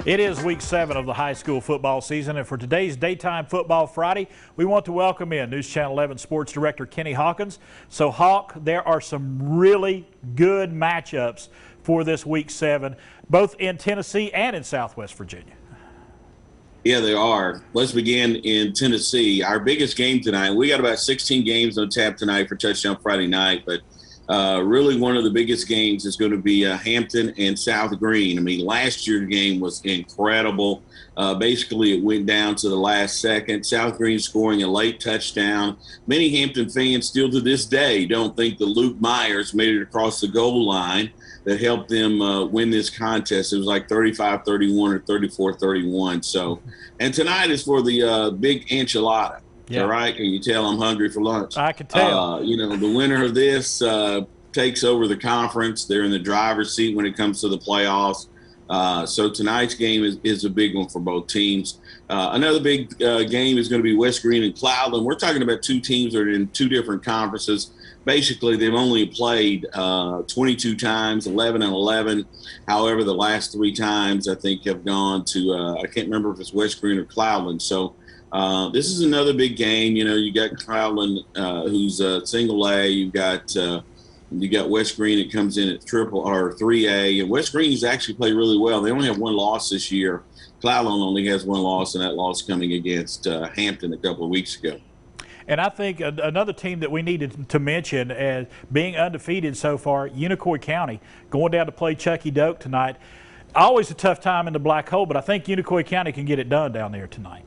It is week 7 of the high school football season, and for today's Daytime Football Friday, we want to welcome in News Channel 11 Sports Director Kenny Hawkins. So, Hawk, there are some really good matchups for this week 7, both in Tennessee and in Southwest Virginia. Yeah, there are. Let's begin in Tennessee. Our biggest game tonight, we got about 16 games on tap tonight for Touchdown Friday night, but really one of the biggest games is going to be Hampton and South Green. I mean, last year's game was incredible. Basically, it went down to the last second. South Green scoring a late touchdown. Many Hampton fans still to this day don't think that Luke Myers made it across the goal line that helped them win this contest. It was like 35-31 or 34-31. So, and tonight is for the big enchilada. Yeah. All right. Can you tell I'm hungry for lunch? I can tell. The winner of this takes over the conference. They're in the driver's seat when it comes to the playoffs. So tonight's game is a big one for both teams. Another big game is going to be West Green and Cloudland. We're talking about two teams that are in two different conferences. Basically, they've only played 22 times, 11 and 11. However, the last 3 times I think have gone to I can't remember if it's West Green or Cloudland. So this is another big game. You know, you got Cloudland, who's single A. You got West Green that comes in at triple or 3A, and West Green's actually played really well. They only have 1 loss this year. Cloudland only has 1 loss, and that loss coming against Hampton a couple of weeks ago. And I think another team that we needed to mention as being undefeated so far, Unicoi County, going down to play ChuckeyDoak tonight. Always a tough time in the black hole, but I think Unicoi County can get it done down there tonight.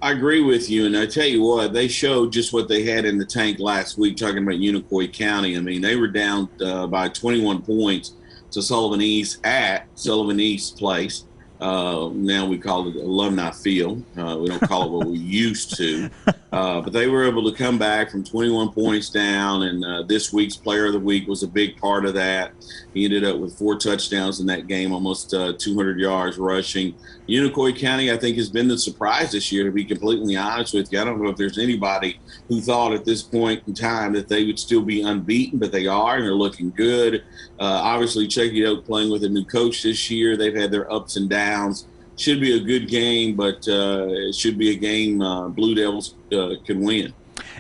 I agree with you, and I tell you what, they showed just what they had in the tank last week, talking about Unicoi County. I mean, they were down by 21 points to Sullivan East at Sullivan East Place. Now we call it Alumni Field. We don't call it what we used to. But they were able to come back from 21 points down, and this week's Player of the Week was a big part of that. He ended up with 4 touchdowns in that game, almost 200 yards rushing. Unicoi County, I think, has been the surprise this year, to be completely honest with you. I don't know if there's anybody who thought at this point in time that they would still be unbeaten, but they are, and they're looking good. Obviously, ChuckeyDoak playing with a new coach this year. They've had their ups and downs. Should be a good game, but it should be a game Blue Devils can win.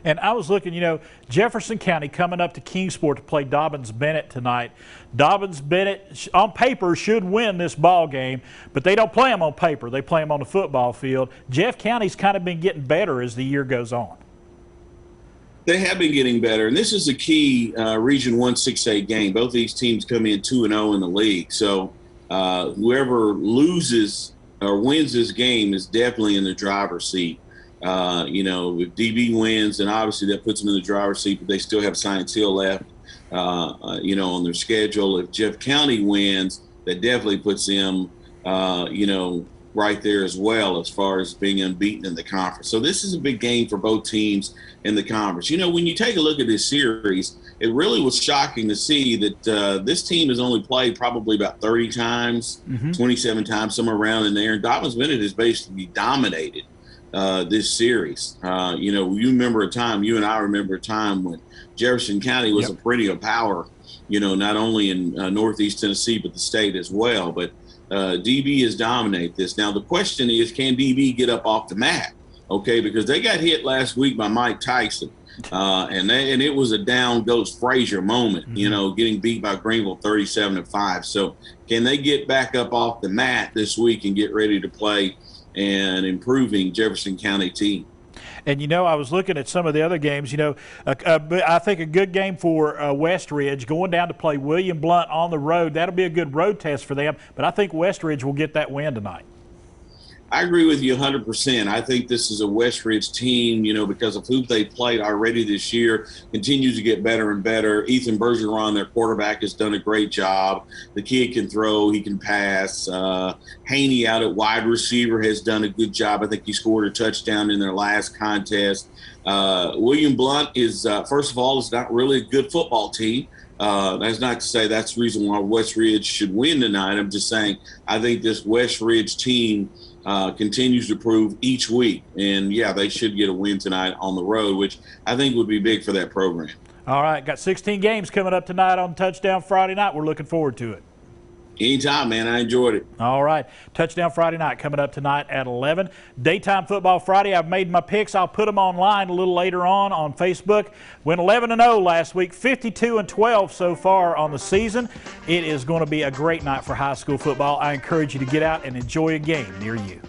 And I was looking, you know, Jefferson County coming up to Kingsport to play DobbinsBennett tonight. DobbinsBennett, on paper, should win this ball game, but they don't play them on paper. They play them on the football field. Jeff County's kind of been getting better as the year goes on. They have been getting better, and this is a key Region 1 6A game. Both these teams come in 2-0 in the league, so whoever loses or wins this game is definitely in the driver's seat. You know, if DB wins, then obviously that puts them in the driver's seat, but they still have Science Hill left, you know, on their schedule. If Jeff County wins, that definitely puts them, you know, right there as well as far as being unbeaten in the conference. So this is a big game for both teams in the conference. You know, when you take a look at this series, it really was shocking to see that this team has only played probably about 30 times, 27 times, somewhere around in there. And DobbinsBennett has basically dominated this series. You know, you remember a time, you and I remember a time when Jefferson County was a perennial power, you know, not only in Northeast Tennessee, but the state as well. But DB has dominated this. Now, the question is, can DB get up off the mat? Okay, because they got hit last week by Mike Tyson. And it was a down goes Frazier moment, you know, getting beat by Greenville 37-5. So can they get back up off the mat this week and get ready to play an improving Jefferson County team? And, you know, I was looking at some of the other games, you know, I think a good game for Westridge going down to play William Blount on the road. That'll be a good road test for them, but I think Westridge will get that win tonight. I agree with you 100%. I think this is a Westridge team, you know, because of who they played already this year, continues to get better and better. Ethan Bergeron, their quarterback, has done a great job. The kid can throw, he can pass. Haney out at wide receiver has done a good job. I think he scored a touchdown in their last contest. William Blount is, first of all, is not really a good football team. That's not to say that's the reason why Westridge should win tonight. I'm just saying I think this Westridge team continues to prove each week. And, yeah, they should get a win tonight on the road, which I think would be big for that program. All right, got 16 games coming up tonight on Touchdown Friday night. We're looking forward to it. Anytime, man. I enjoyed it. All right. Touchdown Friday night coming up tonight at 11. Daytime Football Friday. I've made my picks. I'll put them online a little later on Facebook. Went 11-0 last week, 52-12 so far on the season. It is going to be a great night for high school football. I encourage you to get out and enjoy a game near you.